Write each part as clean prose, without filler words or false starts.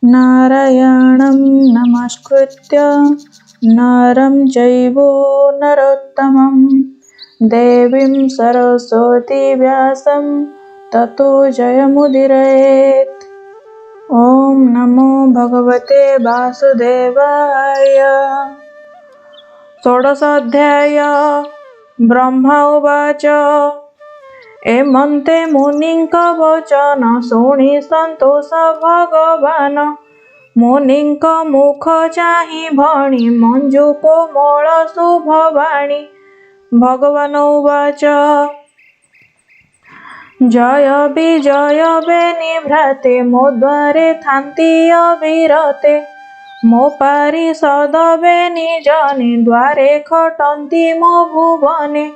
नारायणं नमस्कृत्य नरं चैव नरोत्तमं देवीं सरस्वती व्यासं ततो जयमुदीरयेत्। ॐ नमो भगवते वासुदेवाय। षोडशाध्याय। ब्रह्मा उवाच एमन्ते मुनिंक वचन शुणि सन्तोष भगवान। मुनिंक मुख चाहि भणि मञ्जु कोमल शुभवाणी। भगवान उवाच जय विजय बेनि भ्राते मो द्वारे थान्ति अविरते। मो पारिषद बेनि जने द्वारे खटन्ति मो भुवने।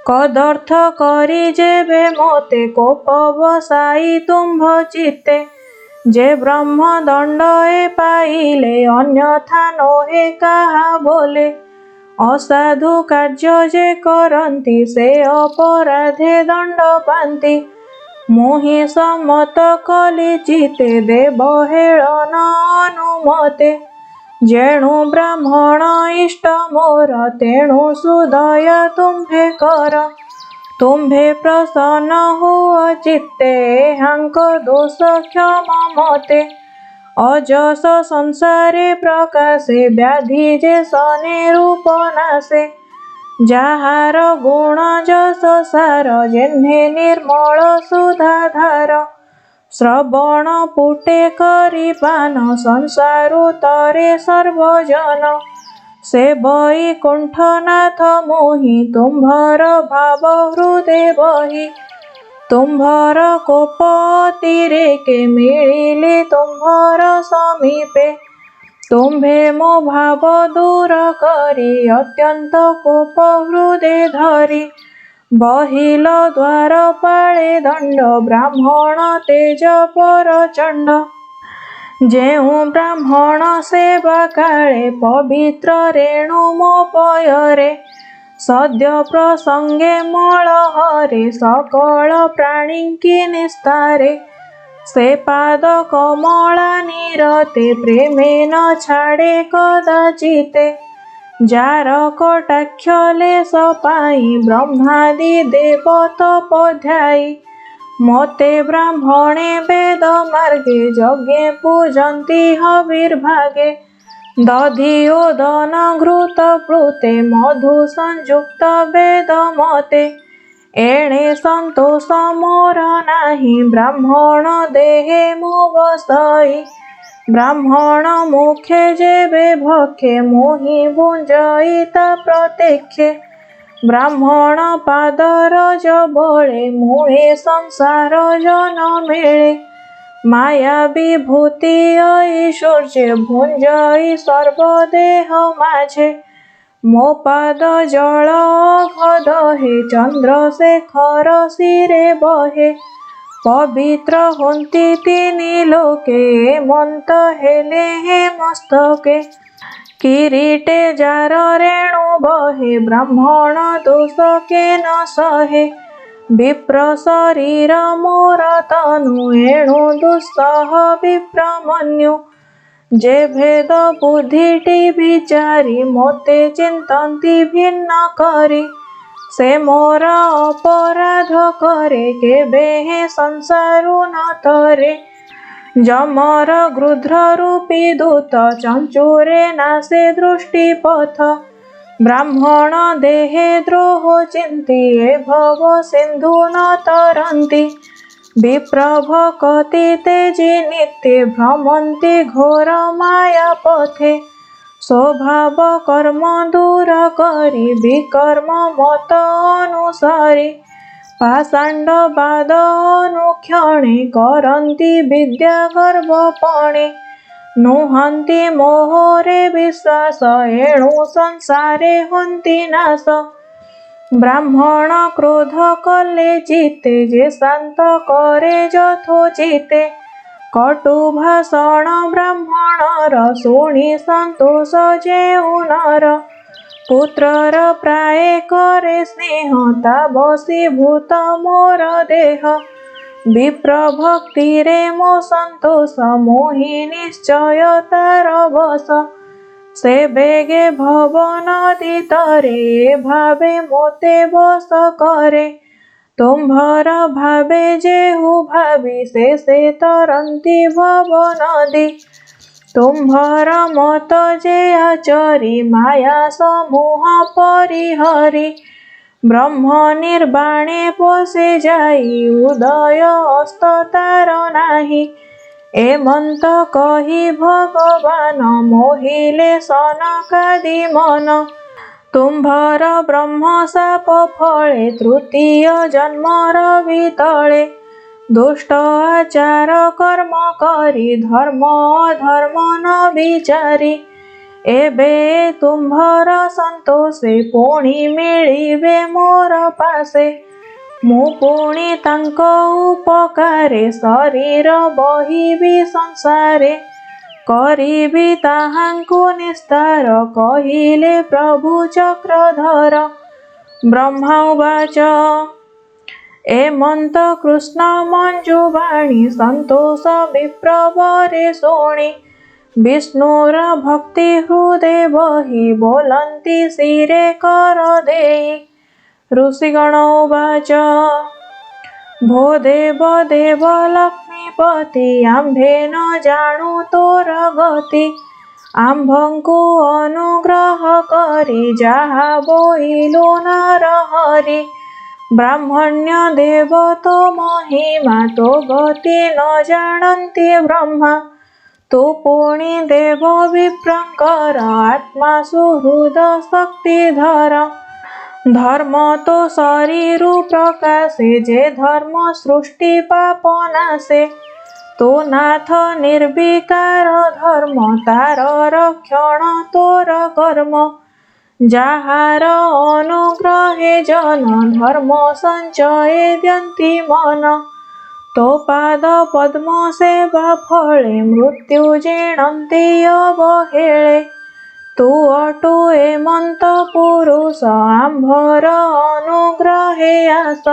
कदर्थ करी जेबे मोते कोप बसाई तुम्भ चित्ते। जे ब्रह्म दंड ए पाइले अन्यथा नोहे काहा बोले। असाधु कार्य जे करन्ति से अपराधे दंड पान्ति। मोहि सम्मत कली चिते देव हेळन अनुमते। जेणु ब्राह्मण इष्ट मोर तेणु सुदया तुम्भे कर। तुम्भे प्रसन्न हुआ चित्ते हांक दोष क्षमा मते। अजस संसारे प्रकाशे व्याधि जे सने रूप नाशे। जाहार गुण जस सार जेन्हे निर्मल सुधाधार। श्रवण पुटे करी पान संसारु तरे सर्वजन। से वैकुंठनाथ मोहि तुम्भर भाव हृदे बहि। तुम्भर कोप अतिरेके मिलिले तुम्भर समीपे। तुम्भे मो भाव दूर करी अत्यंत कोप हृदे धरी। बहिल द्वार पाळे दंड ब्राह्मण तेज परचंड। जेउ ब्राह्मण सेवा काळे पवित्र रेणु मो पୟରେ। सद्य प्रसंगे मळ हरे सकल प्राणिंकी निस्तारे। से पाद कमला निरते प्रेमे न छाड़े कदाचिते। जार कटाक्ष लेश पाई ब्रह्मादि देव तपध्यायी। मोते ब्राह्मणे वेद मार्गे यज्ञे पूजन्ति हविर्भागे। दधि ओदन घृत प्लुते मधु संयुक्त वेद मते। एणे संतोष मोर नाही ब्राह्मण देहे मो बसई। ब्राह्मण मुखे जेबे भखे मोहि भुंजईता प्रत्यक्षे। ब्राह्मण पाद रज बळे मुहे संसार जन मेळे। माया विभूति ऐश्वर्य भुंजई सर्वदेह माझे। मो पाद जल अघदहे चंद्रशेखर शिरे बहे। पवित्र होन्ति तिनि लोके मन्त हेले हे मस्तके। किरीटे जार रेणु बहे ब्राह्मण दोष के न सहे। विप्र शरीर मोर तनु एणु दुस्सह विप्रमन्यु। जे भेद बुद्धिटी विचारी मोते चिंतन्ति भिन्न करी। से मोर अपराध करे केबे हे संसारु न तरे। जमर गृध्र रूपी दूत चंचुरे नासे दृष्टि पथ। ब्राह्मण देहे द्रोह चिंती ए भव सिंधु न तरन्ति। विप्रभकति तेजी नित्ये भ्रमन्ति घोर माया पथे। स्वभाव कर्म दूर करी विकर्म मत अनुसारी। पाषाण्ड बाद अनुक्षणे करन्ति विद्या गर्भपणे। नुहन्ति मोहरे विश्वास एणु संसारे हन्ति नाश। ब्राह्मण क्रोध कले चिते जे शांत करे यथोचिते। कटु भाषण ब्राह्मणर शुणि संतोष जेउ नर। पुत्रर प्राय करे स्नेह ता बसीभूत मोर देह। विप्र भक्तिरे मो संतोष मोहि निश्चय तार बस से बेगे भव नदी तरे भावे मोते बस करे तुम्भर भावे जेहु भावी से तरंती भव नदी तुम्भर मत जे आचरी माया समूह परिहरी ब्रह्म निर्वाणे पशे जाई उदय अस्त तार नाही एमंत कही भगवान मोहिले सनकादि मन तुम्भर ब्रह्म साप फले तृतीय जन्मर वितले दुष्ट आचार कर्म करी धर्म अधर्म न विचारी एबे तुम्भर संतोषे पुणी मिलिबे मोर पासे मु पुणी तांको उपकारे शरीर बहिबी संसारे करिबी ताहांकु निस्तार कहिले प्रभु चक्रधर ब्रह्मवाच एमंत कृष्ण मंजुवाणी संतोष विप्रवरे शोणी विष्णुर भक्ति हृदय बहि बोलंती शिरे कर देई ऋषिगण उवाच भो देव देव लक्ष्मीपति आम्भे न जाणु तोर गति आम्भंकु अनुग्रह करी जाहा बोइलु नर हरि ब्राह्मण्य देव तो महिमा तो गति न जानन्ति ब्रह्मा तु पुणी देव विप्रंकर आत्मा सुहृद शक्तिधर धर्म तो शरीर प्रकाशे जे धर्म सृष्टि पाप नाशे तो नाथ निर्विकार धर्म तार रक्षण तोर कर्म जाहार अनुग्रहे जन धर्म संचये द्यन्ति मन तो पाद पद्म सेवा फले मृत्यु जीणन्ति अवहेळे तू अटु एमंत पुरुष आम्भर अनुग्रहे आस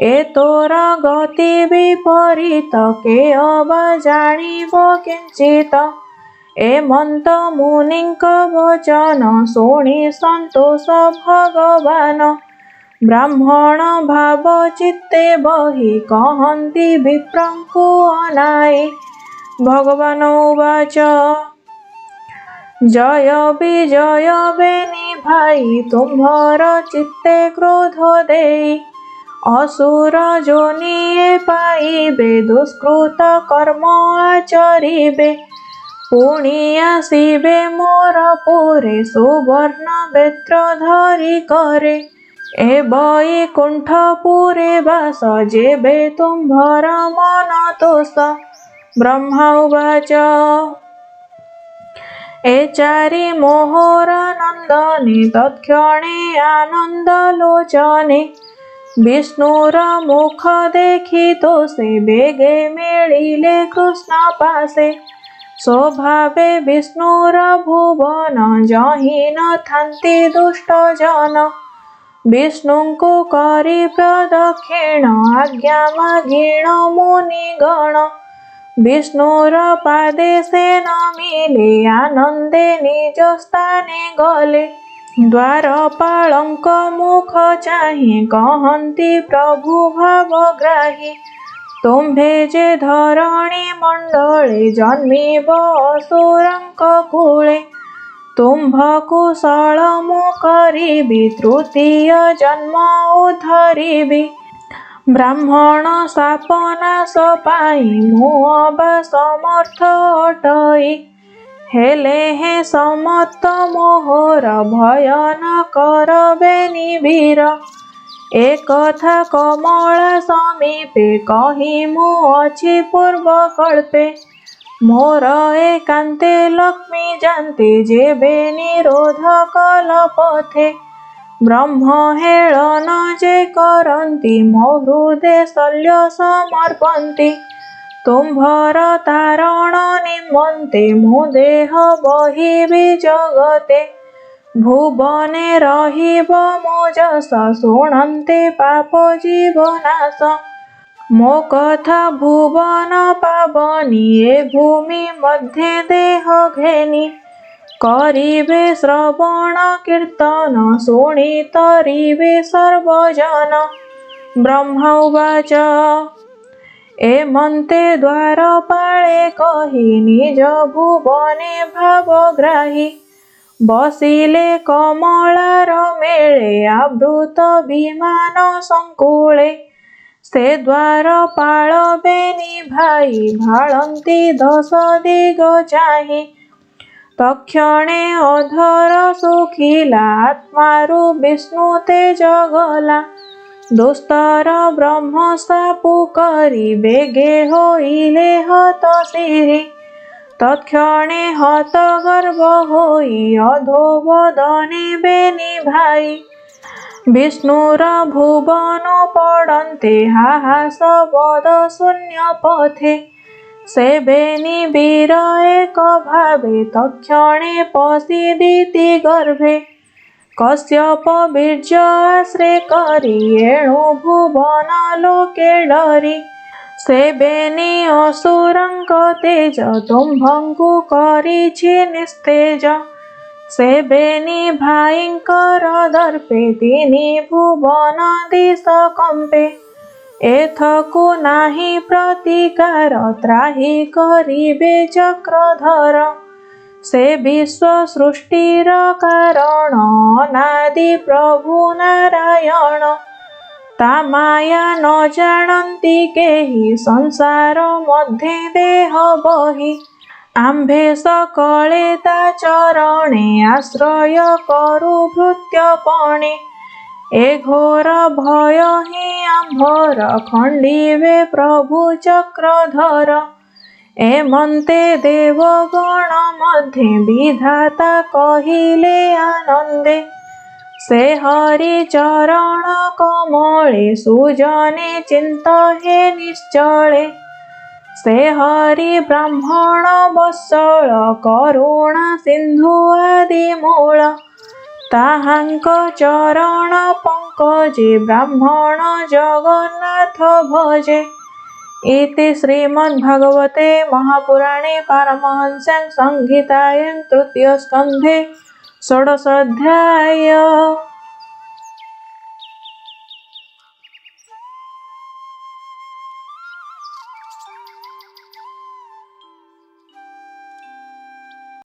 ए तोर गति विपरीत के अबा जाणिब किंचित एमंत मुनिंक वचन शुणी संतोष भगवान ब्राह्मण भाव चित्ते बहि कहन्ति विप्रंकु अनाई भगवान उवाच जय विजय बेनि भाई तुम्भर चित्ते क्रोध देई असुर जोनिए पाइबे दुष्कृत कर्म आचरिबे पुणी आसिबे मोर पुरे सुवर्ण बेत्र धरि करे ए वैकुंठपुरे वास जेबे तुम्भर मन तोष ब्रह्मा उवाच ए चारि मोहर नंदने तत्क्षणे आनंद लोचने विष्णुर मुख देखी तो से बेगे मिलिले कृष्ण पासे स्वभावे विष्णुर भुवन जहि न थान्ति दुष्ट जन विष्णुंकु करि प्रदक्षिण आज्ञा मागिण मुनिगण विष्णुर पादे से नमिले आनंदे निज स्थाने गले द्वारपालंक मुख चाहि कहन्ति प्रभु भावग्राही तुम्भे जे धरणी मंडले जन्मिब असुरंक कूले तुम्भ कुशल मु करिबि तृतीय जन्म उद्धरिबि ब्राह्मण शाप नाश पाई मु अबा समर्थ अटई हेले हे समस्त मोहर भय न करबे निवीर ए कथा कमला समीपे कही मु अछि पूर्व कल्पे मोर एकांते लक्ष्मी जानते जेबे निरोध कल पथे ब्रह्म हेलन जे करन्ति मो हृदे शल्य समर्पन्ति तुम्भर तारण निमन्ते मो देह बहिबि जगते भुवने रहिब मो जस शुणन्ते पाप जीवनाश ମୋ କଥା ଭୁବନ ପାବନି ଏ ଭୂମି ମଧ୍ୟେ ଦେହ ଘେନି କରିବେ ଶ୍ରବଣ କୀର୍ତ୍ତନ ଶୁଣି ତରିବେ ସର୍ବଜନ। ବ୍ରହ୍ମା ଉବାଚ ଏମନ୍ତେ ଦ୍ୱାରପାଳେ କହି ନିଜ ଭୁବନେ ଭାବଗ୍ରାହୀ ବସିଲେ କମଳାର ମେଳେ ଆବୃତ ବିମାନ ସଙ୍କୁଳେ। ସେ ଦ୍ୱାରପାଳ ବେନି ଭାଇ ଭାଳନ୍ତି ଦଶ ଦିଗ ଚାହିଁ ତକ୍ଷଣେ ଅଧର ଶୁଖିଲା ଆତ୍ମାରୁ ବିଷ୍ଣୁ ତେଜ ଗଲା। ଦୁସ୍ତର ବ୍ରହ୍ମ ସ୍ଥାପୁ କରି ବେଗେ ହୋଇଲେ ହତ ଶିରି ତକ୍ଷଣେ ହତ ଗର୍ବ ହୋଇ ଅଧୋବଦନେ ବେନି ଭାଇ ବିଷ୍ଣୁର ଭୁବନ ପଡ଼ନ୍ତେ ହାହାସ ବଦ ଶୂନ୍ୟ ପଥେ। ସେ ବେନି ବୀର ଏକ ଭାବେ ତକ୍ଷଣେ ପଶି ଦିତି ଗର୍ଭେ କଶ୍ୟପ ବୀର୍ଯ୍ୟ ଆଶ୍ରେ କରି ଏଣୁ ଭୁବନ ଲୋକେ ଡରି। ସେ ବେନି ଅସୁରଙ୍କ ତେଜ ତୁମ୍ଭଙ୍କୁ କରିଛି ନିସ୍ତେଜ। ସେ ବେନି ଭାଇଙ୍କର ଦର୍ପେ ତିନି ଭୁବନ ଦିଶ କମ୍ପେ। ଏଥକୁ ନାହିଁ ପ୍ରତିକାର ତ୍ରାହି କରିବେ ଚକ୍ରଧର। ସେ ବିଶ୍ୱ ସୃଷ୍ଟିର କାରଣ ଅନାଦି ପ୍ରଭୁ ନାରାୟଣ। ତା ମାୟା ନ ଜାଣନ୍ତି କେହି ସଂସାର ମଧ୍ୟେ ଦେହ ବହି। ଆମ୍ଭେ ସକଳେ ତା ଚରଣେ ଆଶ୍ରୟ କରୁ ଭୃତ୍ୟପଣେ। ଏ ଘୋର ଭୟ ହିଁ ଆମ୍ଭର ଖଣ୍ଡିବେ ପ୍ରଭୁ ଚକ୍ରଧର। ଏମନ୍ତେ ଦେବଗଣ ମଧ୍ୟେ ବିଧାତା କହିଲେ ଆନନ୍ଦେ। ସେ ହରି ଚରଣ କମଳେ ସୁଜନେ ଚିନ୍ତ ହେ ନିଶ୍ଚଳେ। ସେ ହରି ବ୍ରାହ୍ମଣ ବତ୍ସଳ କରୁଣା ସିନ୍ଧୁ ଆଦି ମୂଳ। ତାହାଙ୍କ ଚରଣ ପଙ୍କଜେ ବ୍ରାହ୍ମଣ ଜଗନ୍ନାଥ ଭଜେ। ଇତି ଶ୍ରୀମଦ୍ଭାଗବତେ ମହାପୁରାଣେ ପାରମହଂସ୍ୟାଂ ସଂହିତାୟାଂ ତୃତୀୟ ସ୍କନ୍ଧେ ଷୋଡ଼ଶୋऽଧ୍ୟାୟ।